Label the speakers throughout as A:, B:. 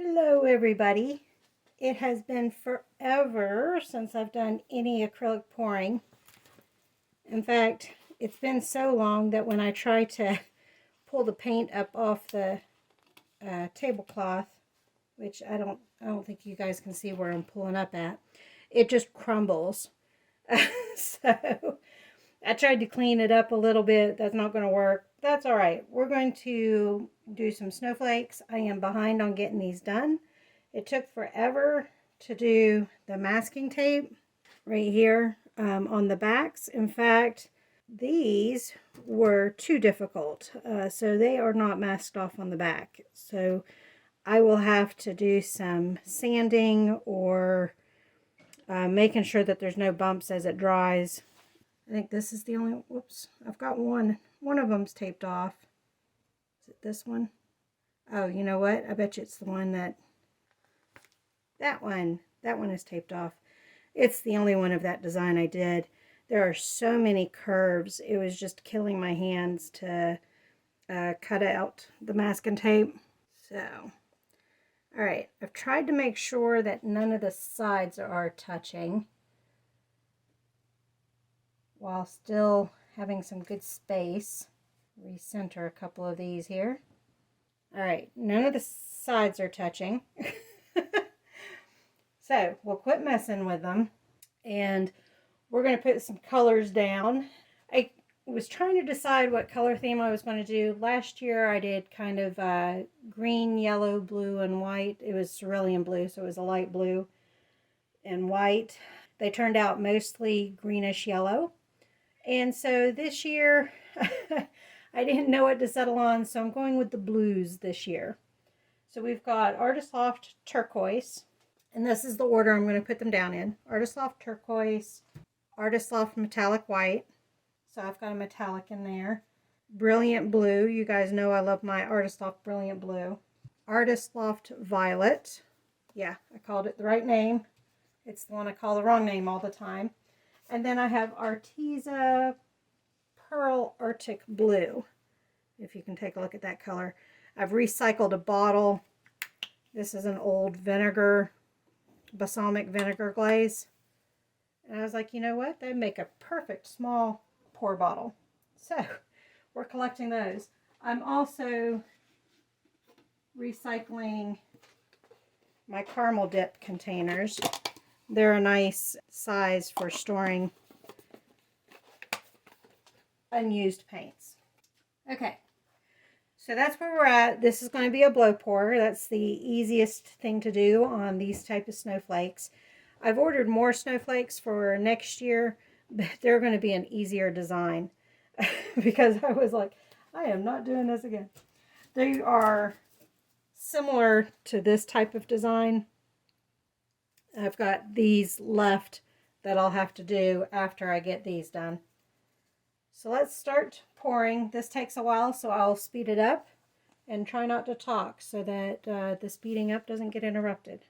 A: Hello everybody. It has been forever since I've done any acrylic pouring. In fact, it's been so long that when I try to pull the paint up off the tablecloth, which I don't think you guys can see where I'm pulling up at, it just crumbles. So I tried to clean it up a little bit. That's not going to work. That's all right. We're going to do some snowflakes. I am behind on getting these done. It took forever to do the masking tape right here on the backs. In fact, these were too difficult. So they are not masked off on the back. So I will have to do some sanding or making sure that there's no bumps as it dries. I think this is the only, whoops, I've got one. One of them's taped off. Is it this one? Oh, you know what? I bet you it's the one that one is taped off. It's the only one of that design I did. There are so many curves. It was just killing my hands to cut out the masking tape. So, all right, I've tried to make sure that none of the sides are touching, while still having some good space. Recenter a couple of these here. All right, none of the sides are touching. So we'll quit messing with them, and we're going to put some colors down. I was trying to decide what color theme I was going to do. Last year I did kind of green, yellow, blue, and white. It was cerulean blue, so it was a light blue and white. They turned out mostly greenish yellow. And so this year, I didn't know what to settle on, so I'm going with the blues this year. So we've got Artist Loft Turquoise, and this is the order I'm going to put them down in. Artist Loft Turquoise, Artist Loft Metallic White, so I've got a metallic in there. Brilliant Blue, you guys know I love my Artist Loft Brilliant Blue. Artist Loft Violet, yeah, I called it the right name. It's the one I call the wrong name all the time. And then I have Arteza Pearl Arctic Blue, if you can take a look at that color. I've recycled a bottle. This is an old vinegar, balsamic vinegar glaze. And I was like, you know what? They make a perfect small pour bottle. So we're collecting those. I'm also recycling my caramel dip containers. They're a nice size for storing unused paints. Okay, so that's where we're at. This is going to be a blow pour. That's the easiest thing to do on these type of snowflakes. I've ordered more snowflakes for next year, but they're going to be an easier design because I was like, I am not doing this again. They are similar to this type of design. I've got these left that I'll have to do after I get these done. So let's start pouring. This takes a while, so I'll speed it up and try not to talk so that the speeding up doesn't get interrupted.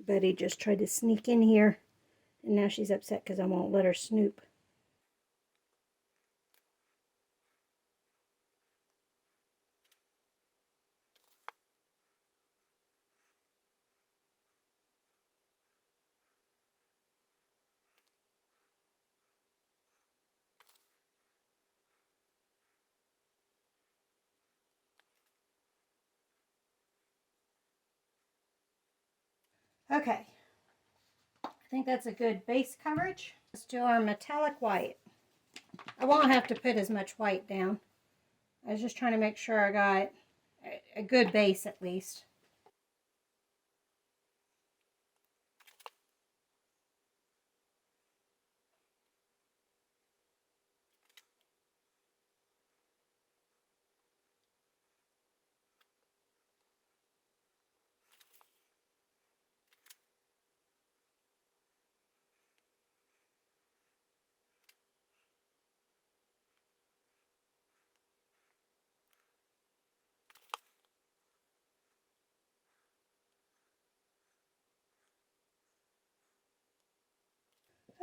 A: Betty just tried to sneak in here, and now she's upset because I won't let her snoop. Okay, I think that's a good base coverage. Let's do our metallic white. I won't have to put as much white down. I was just trying to make sure I got a good base at least.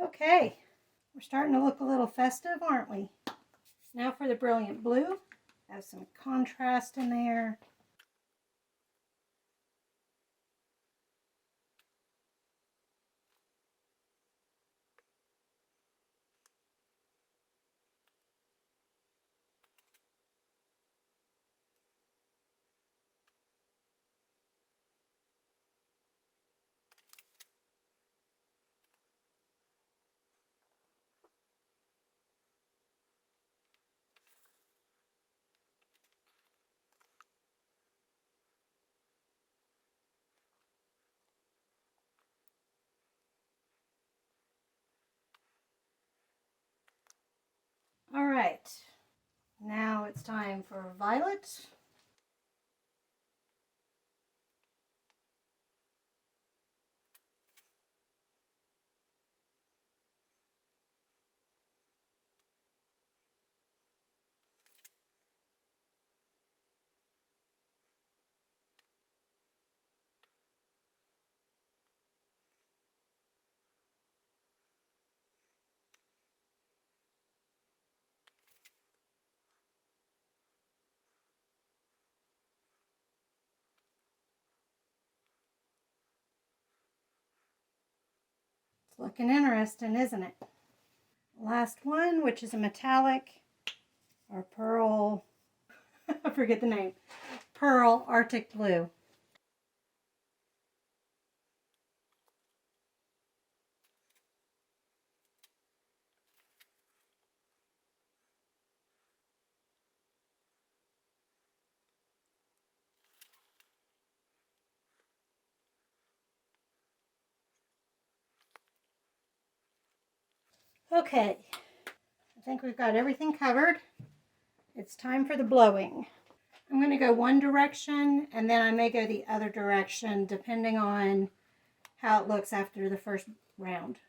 A: Okay, we're starting to look a little festive, aren't we? Now for the brilliant blue. Have some contrast in there. All right, now it's time for violet. It's looking interesting, isn't it? Last one, which is a metallic or pearl, I forget the name, pearl Arctic blue. Okay, I think we've got everything covered. It's time for the blowing. I'm going to go one direction and then I may go the other direction depending on how it looks after the first round.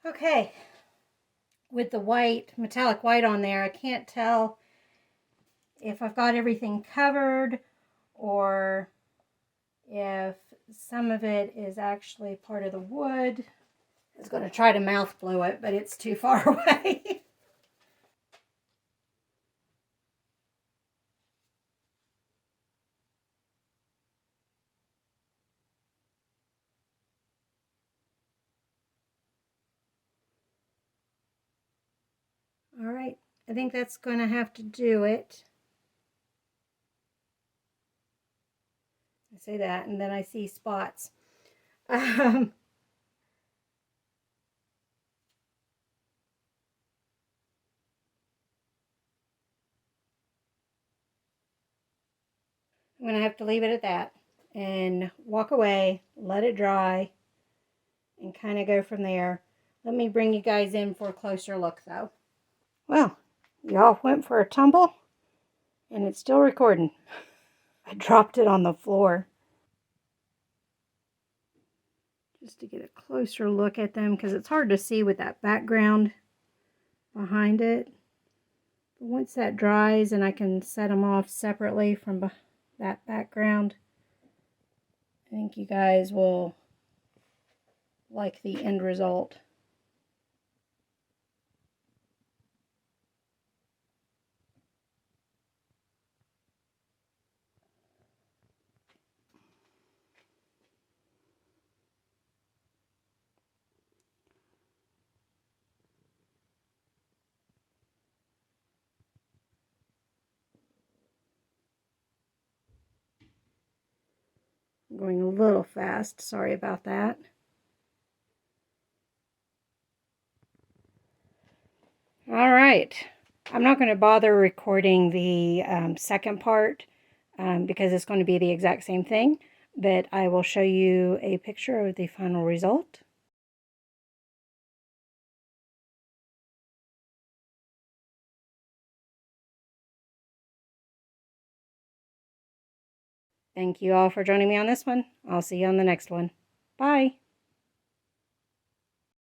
A: Okay, with the white, metallic white on there, I can't tell if I've got everything covered or if some of it is actually part of the wood. I was going to try to mouth blow it, but it's too far away. All right, I think that's going to have to do it. I say that, and then I see spots. I'm going to have to leave it at that and walk away, let it dry, and kind of go from there. Let me bring you guys in for a closer look, though. Well, y'all went for a tumble, and it's still recording. I dropped it on the floor. Just to get a closer look at them, because it's hard to see with that background behind it. But once that dries and I can set them off separately from that background, I think you guys will like the end result. I'm going a little fast, sorry about that. All right, I'm not going to bother recording the second part because it's going to be the exact same thing, but I will show you a picture of the final result. Thank you all for joining me on this one. I'll see you on the next one. Bye.